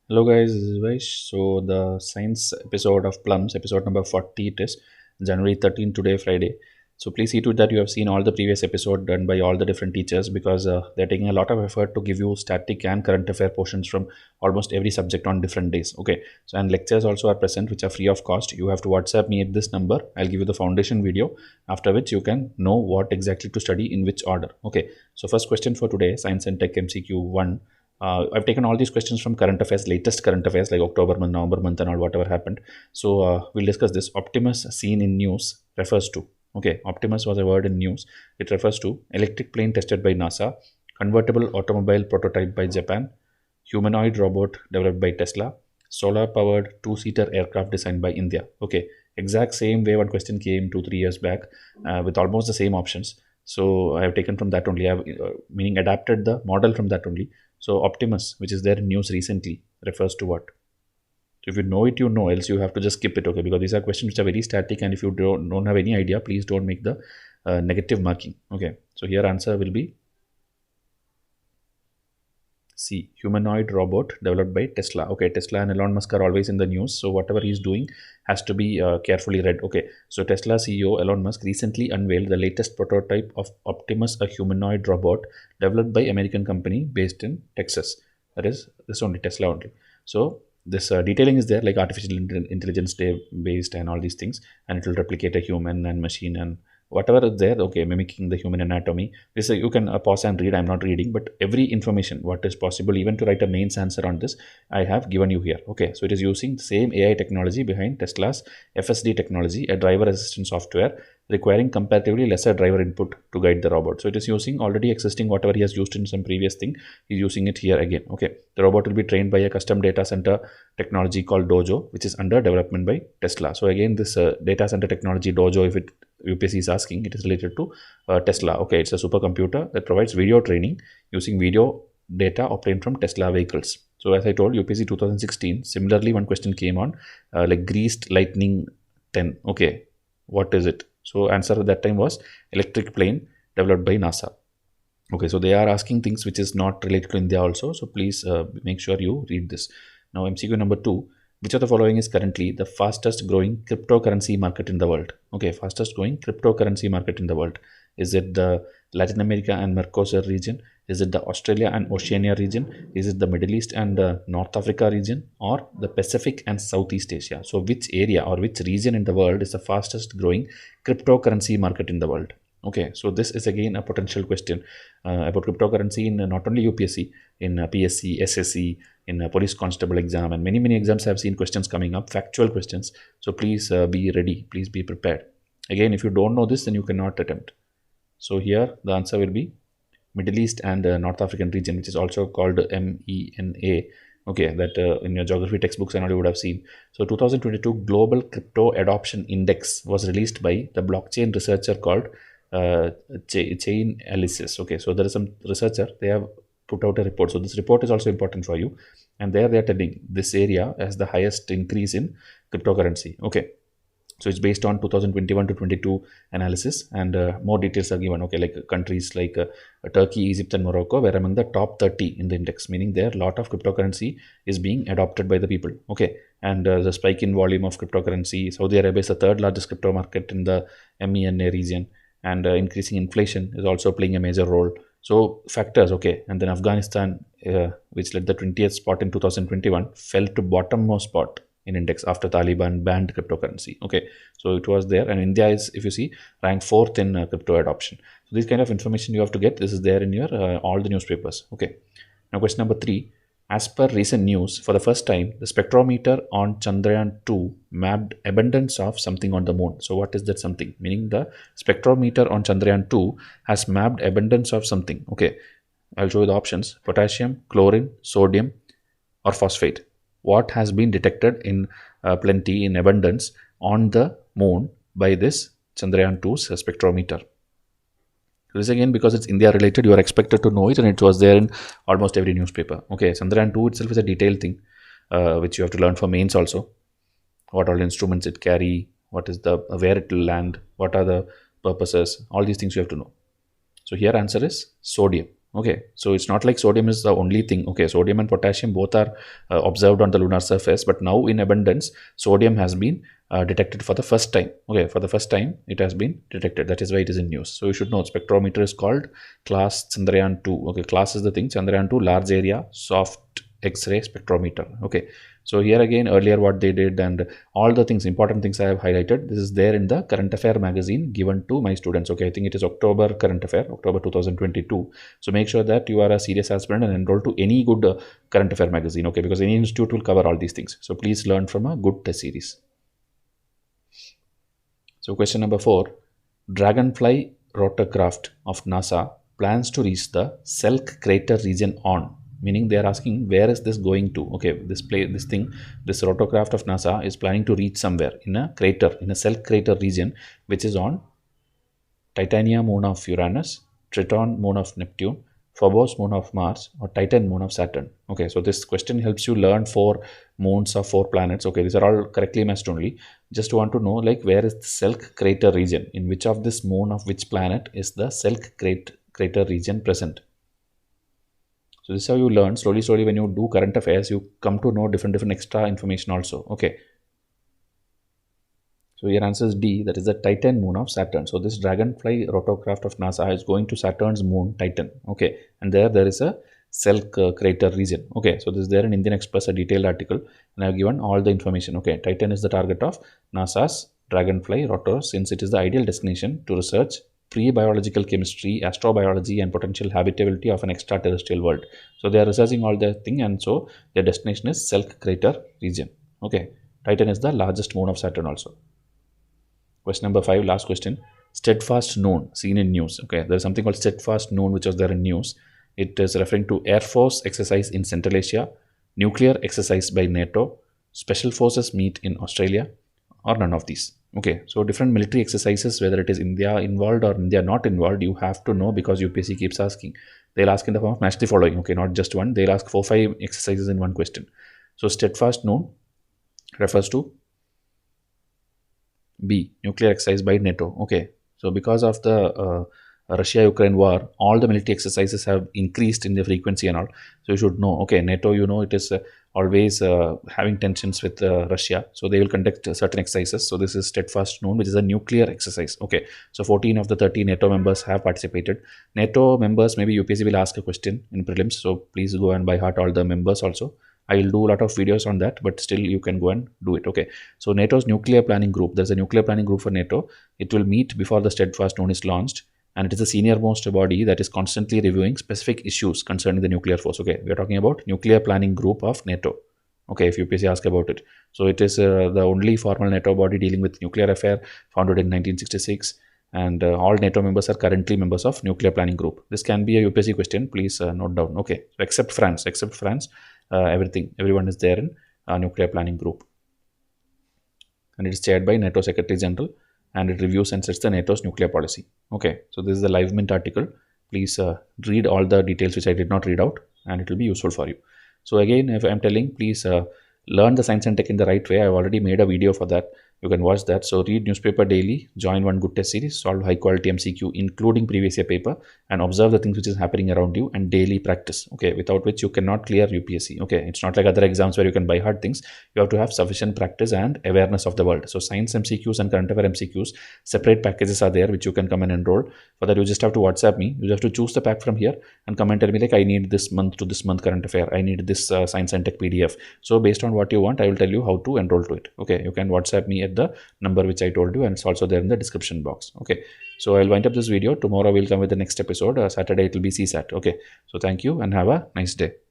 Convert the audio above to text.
Hello guys, this is Vysh. So the science episode of Plums, episode number 40 it is January 13 today, Friday. So please see to it that you have seen all the previous episode done by all the different teachers because they're taking a lot of effort to give you static and current affair portions from almost every subject on different days. Okay. So and lectures also are present which are free of cost. You have to WhatsApp me at this number. I'll give you the foundation video after which you can know what exactly to study in which order. Okay. So first question for today, Science and Tech MCQ 1. I've taken all these questions from current affairs, latest current affairs like October month, November month, and all whatever happened. So we'll discuss this. Optimus seen in news refers to. Okay, Optimus was a word in news. It refers to electric plane tested by NASA, convertible automobile prototype by Japan, humanoid robot developed by Tesla, solar powered two-seater aircraft designed by India. Okay, exact same way one question came 2 3 years back with almost the same options. So I have taken from that only. I have meaning adapted the model from that only. So Optimus, which is there in news recently, refers to what? So if you know it, you know, else you have to just skip it, okay? Because these are questions which are very static, and if you don't have any idea, please don't make the negative marking, okay? So here answer will be C, humanoid robot developed by Tesla. Okay, Tesla and Elon Musk are always in the news, so whatever he's doing has to be carefully read. Okay, so Tesla CEO Elon Musk recently unveiled the latest prototype of Optimus, a humanoid robot developed by American company based in Texas. That is this only Tesla only. So this detailing is there like artificial intelligence based and all these things, and it will replicate a human and machine and whatever is there, okay, mimicking the human anatomy. This you can pause and read. I'm not reading, but every information what is possible, even to write a mains answer on this, I have given you here. Okay, so it is using the same AI technology behind Tesla's FSD technology, a driver assistance software requiring comparatively lesser driver input to guide the robot. So it is using already existing whatever he has used in some previous thing. He's using it here again. Okay, the robot will be trained by a custom data center technology called Dojo, which is under development by Tesla. So again, this data center technology Dojo, if it UPSC is asking, it is related to Tesla. Okay, it's a supercomputer that provides video training using video data obtained from Tesla vehicles. So as I told, UPSC 2016, similarly one question came on like greased lightning 10. Okay, what is it? So answer at that time was electric plane developed by NASA. Okay, so they are asking things which is not related to India also. So please make sure you read this. Now MCQ number 2. Which of the following is currently the fastest growing cryptocurrency market in the world? Okay, fastest growing cryptocurrency market in the world. Is it the Latin America and Mercosur region? Is it the Australia and Oceania region? Is it the Middle East and North Africa region? Or the Pacific and Southeast Asia? So which area or which region in the world is the fastest growing cryptocurrency market in the world? Okay, so this is again a potential question about cryptocurrency in not only UPSC, in PSC, SSC, in police constable exam, and many exams have seen questions coming up, factual questions. So please be ready, please be prepared. Again, if you don't know this, then you cannot attempt. So here the answer will be Middle East and North African region, which is also called MENA. Okay, that in your geography textbooks and all you would have seen. So 2022 Global Crypto Adoption Index was released by the blockchain researcher called Chain Analysis. Okay, so there is some researcher, they have put out a report. So this report is also important for you, and there they are telling this area has the highest increase in cryptocurrency. Okay, so it's based on 2021 to 22 analysis, and more details are given. Okay, like countries like Turkey, Egypt, and Morocco were among the top 30 in the index, meaning there a lot of cryptocurrency is being adopted by the people. Okay, and the spike in volume of cryptocurrency. Saudi Arabia is the third largest crypto market in the MENA region, and increasing inflation is also playing a major role. So factors, okay, and then Afghanistan, which led the 20th spot in 2021, fell to bottommost spot in index after Taliban banned cryptocurrency. Okay, so it was there, and India is, if you see, ranked fourth in crypto adoption. So this kind of information you have to get. This is there in your all the newspapers. Okay, now question number 3. As per recent news, for the first time, the spectrometer on Chandrayaan 2 mapped abundance of something on the moon. So what is that something? Meaning the spectrometer on Chandrayaan 2 has mapped abundance of something. Okay, I'll show you the options: potassium, chlorine, sodium, or phosphate. What has been detected in plenty, in abundance on the moon by this Chandrayaan 2's spectrometer? This again, because it's India related, you are expected to know it, and it was there in almost every newspaper. Okay, Chandrayaan 2 itself is a detailed thing, which you have to learn for mains also. What all instruments it carry, what is the where it will land, what are the purposes, all these things you have to know. So here answer is sodium. Okay, so it's not like sodium is the only thing. Okay, sodium and potassium both are observed on the lunar surface, but now in abundance, sodium has been detected for the first time. Okay, for the first time it has been detected. That is why it is in news. So you should know spectrometer is called class Chandrayaan 2. Okay, class is the thing. Chandrayaan 2 large area soft X-ray spectrometer. Okay, so here again earlier what they did and all the things, important things I have highlighted, this is there in the current affair magazine given to my students. Okay, I think it is October current affair, October 2022. So make sure that you are a serious aspirant and enroll to any good current affair magazine. Okay, because any institute will cover all these things. So please learn from a good test series. So question number 4, Dragonfly rotorcraft of NASA plans to reach the Selk crater region on, meaning they are asking where is this going to. Okay, this rotorcraft of NASA is planning to reach somewhere in a crater, in a Selk crater region, which is on Titania moon of Uranus, Triton moon of Neptune, Phobos moon of Mars, or Titan moon of Saturn. Okay, so this question helps you learn 4 moons of 4 planets. Okay, these are all correctly matched only. Just want to know like where is the Selk crater region, in which of this moon of which planet is the Selk crater region present. So this is how you learn slowly when you do current affairs, you come to know different extra information also. Okay, so your answer is D, that is the Titan moon of Saturn. So this Dragonfly rotorcraft of NASA is going to Saturn's moon Titan. Okay, and there is a Selk crater region. Okay, so this is there in Indian Express, a detailed article, and I have given all the information. Okay, Titan is the target of NASA's Dragonfly rotor, since it is the ideal destination to research pre-biological chemistry, astrobiology, and potential habitability of an extraterrestrial world. So they are researching all that thing, and so their destination is Selk crater region. Okay, Titan is the largest moon of Saturn also. Question number 5, last question. Steadfast known, seen in news. Okay, there is something called steadfast known which was there in news. It is referring to Air Force exercise in Central Asia, nuclear exercise by NATO, special forces meet in Australia, or none of these. Okay, so different military exercises, whether it is India involved or India not involved, you have to know because UPSC keeps asking. They'll ask in the form of match the following. Okay, not just one. They'll ask 4-5 exercises in one question. So steadfast known refers to B, nuclear exercise by NATO. Okay, so because of the Russia-Ukraine war, all the military exercises have increased in the frequency and all. So you should know, okay, NATO, you know, it is always having tensions with Russia. So they will conduct certain exercises. So this is steadfast known, which is a nuclear exercise. Okay, so 14 of the 30 NATO members have participated. NATO members, maybe UPSC will ask a question in prelims. So please go and by heart all the members also. I will do a lot of videos on that, but still you can go and do it. Okay, so NATO's nuclear planning group, there's a nuclear planning group for NATO. It will meet before the steadfast known is launched, and it is the senior most body that is constantly reviewing specific issues concerning the nuclear force. Okay, we are talking about nuclear planning group of NATO. Okay, if UPSC ask about it. So it is the only formal NATO body dealing with nuclear affair, founded in 1966. And all NATO members are currently members of nuclear planning group. This can be a UPSC question, please note down. Okay, so except France, everyone is there in nuclear planning group. And it is chaired by NATO Secretary General, and it reviews and sets the NATO's nuclear policy. Okay, so this is the Live Mint article. Please read all the details which I did not read out, and it will be useful for you. So again, if I am telling, please learn the science and tech in the right way. I have already made a video for that. You can watch that. So read newspaper daily, join one good test series, solve high quality MCQ including previous year paper, and observe the things which is happening around you, and daily practice. Okay, without which you cannot clear UPSC. Okay, it's not like other exams where you can buy hard things. You have to have sufficient practice and awareness of the world. So science MCQs and current affair MCQs, separate packages are there which you can come and enroll. For that you just have to WhatsApp me. You have to choose the pack from here and come and tell me like, I need this month to this month current affair, I need this science and tech PDF. So based on what you want, I will tell you how to enroll to it. Okay, you can WhatsApp me at the number which I told you, and it's also there in the description box. Okay, so I'll wind up this video. Tomorrow we'll come with the next episode. Saturday it will be CSAT. Okay, so thank you and have a nice day.